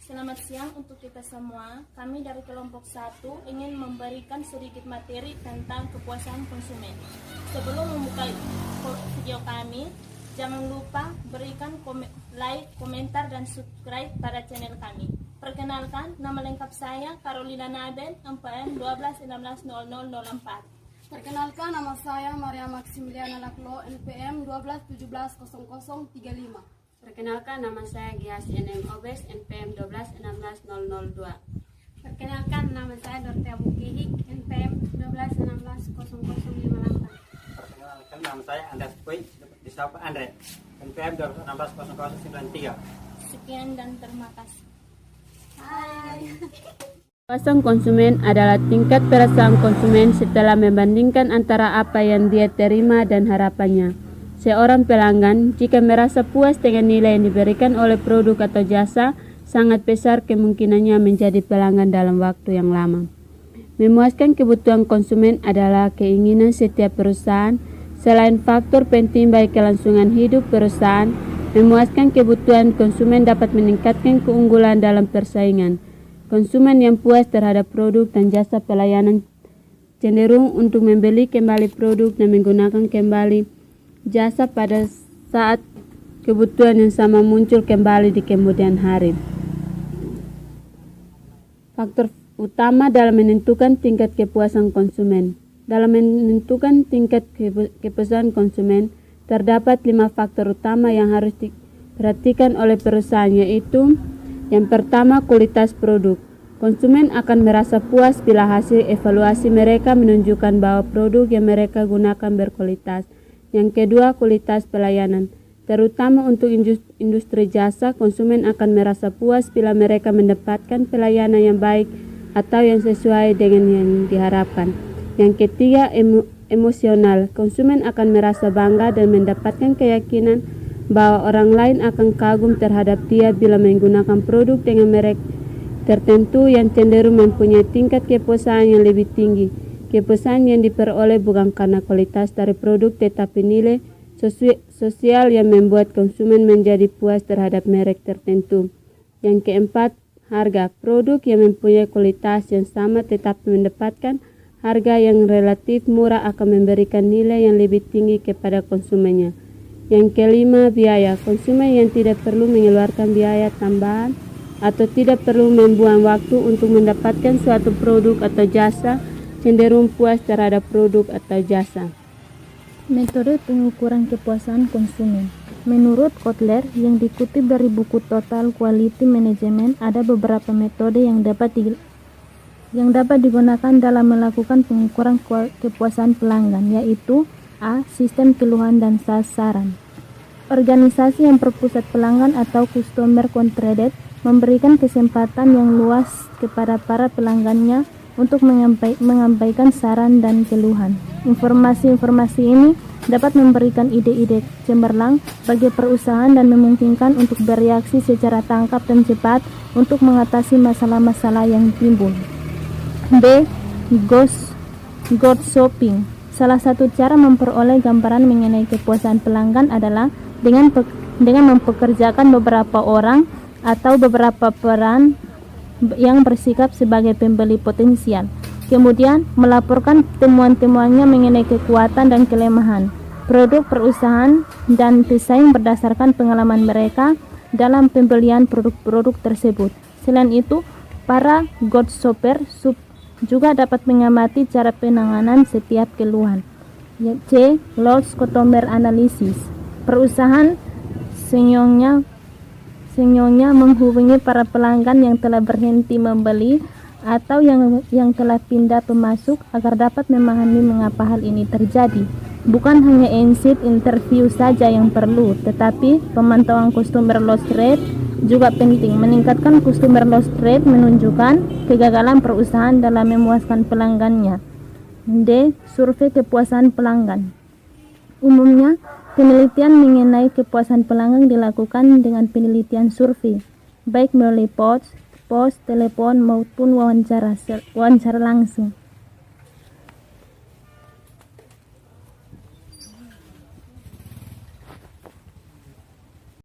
Selamat siang untuk kita semua. Kami dari kelompok 1 ingin memberikan sedikit materi tentang kepuasan konsumen. Sebelum membuka video kami, jangan lupa berikan like, komentar, dan subscribe pada channel kami. Perkenalkan, nama lengkap saya Carolina Naben, NPM 12160004. Perkenalkan, nama saya Maria Maximiliana Laklo, NPM 12170035. Perkenalkan, nama saya Giasi NM Obes, NPM 1216002. Perkenalkan, nama saya Dortea Bukihik, NPM 1216058. Perkenalkan, nama saya Andreas Pui, disapa Andre, NPM 1216093. Sekian dan terima kasih. Kepuasan konsumen adalah tingkat perasaan konsumen setelah membandingkan antara apa yang dia terima dan harapannya. Seorang pelanggan, jika merasa puas dengan nilai yang diberikan oleh produk atau jasa, sangat besar kemungkinannya menjadi pelanggan dalam waktu yang lama. Memuaskan kebutuhan konsumen adalah keinginan setiap perusahaan. Selain faktor penting bagi kelangsungan hidup perusahaan, memuaskan kebutuhan konsumen dapat meningkatkan keunggulan dalam persaingan. Konsumen yang puas terhadap produk dan jasa pelayanan cenderung untuk membeli kembali produk dan menggunakan kembali jasa pada saat kebutuhan yang sama muncul kembali di kemudian hari. Faktor utama dalam menentukan tingkat kepuasan konsumen. Dalam menentukan tingkat kepuasan konsumen, terdapat 5 faktor utama yang harus diperhatikan oleh perusahaan, yaitu: yang pertama, kualitas produk. Konsumen akan merasa puas bila hasil evaluasi mereka menunjukkan bahwa produk yang mereka gunakan berkualitas. Yang kedua, kualitas pelayanan. Terutama untuk industri jasa, konsumen akan merasa puas bila mereka mendapatkan pelayanan yang baik atau yang sesuai dengan yang diharapkan. Yang ketiga, emosional. Konsumen akan merasa bangga dan mendapatkan keyakinan bahwa orang lain akan kagum terhadap dia bila menggunakan produk dengan merek tertentu yang cenderung mempunyai tingkat kepuasan yang lebih tinggi. Kepuasan yang diperoleh bukan karena kualitas dari produk, tetapi nilai sosial yang membuat konsumen menjadi puas terhadap merek tertentu. Yang keempat, harga. Produk yang mempunyai kualitas yang sama tetapi mendapatkan harga yang relatif murah akan memberikan nilai yang lebih tinggi kepada konsumennya. Yang kelima, biaya. Konsumen yang tidak perlu mengeluarkan biaya tambahan atau tidak perlu membuang waktu untuk mendapatkan suatu produk atau jasa cenderung puas terhadap produk atau jasa. Metode pengukuran kepuasan konsumen. Menurut Kotler yang dikutip dari buku Total Quality Management, ada beberapa metode yang dapat digunakan dalam melakukan pengukuran kepuasan pelanggan, yaitu: A. Sistem keluhan dan sasaran. Organisasi yang berpusat pelanggan atau customer centered memberikan kesempatan yang luas kepada para pelanggannya untuk menyampaikan saran dan keluhan. Informasi-informasi ini dapat memberikan ide-ide cemerlang bagi perusahaan dan memungkinkan untuk bereaksi secara tangkap dan cepat untuk mengatasi masalah-masalah yang timbul. B. Ghost shopping. Salah satu cara memperoleh gambaran mengenai kepuasan pelanggan adalah dengan mempekerjakan beberapa orang atau beberapa peran yang bersikap sebagai pembeli potensial, kemudian melaporkan temuan-temuannya mengenai kekuatan dan kelemahan produk perusahaan dan pesaing berdasarkan pengalaman mereka dalam pembelian produk-produk tersebut. Selain itu, para ghost shopper juga dapat mengamati cara penanganan setiap keluhan. C. Lost customer analysis. Perusahaan senyongnya menghubungi para pelanggan yang telah berhenti membeli atau yang telah pindah pemasok agar dapat memahami mengapa hal ini terjadi. Bukan hanya exit interview saja yang perlu, tetapi pemantauan customer loss rate juga penting. Meningkatkan customer loss rate menunjukkan kegagalan perusahaan dalam memuaskan pelanggannya. D. Survei kepuasan pelanggan. Umumnya, penelitian mengenai kepuasan pelanggan dilakukan dengan penelitian survei, baik melalui pos, telepon maupun wawancara langsung.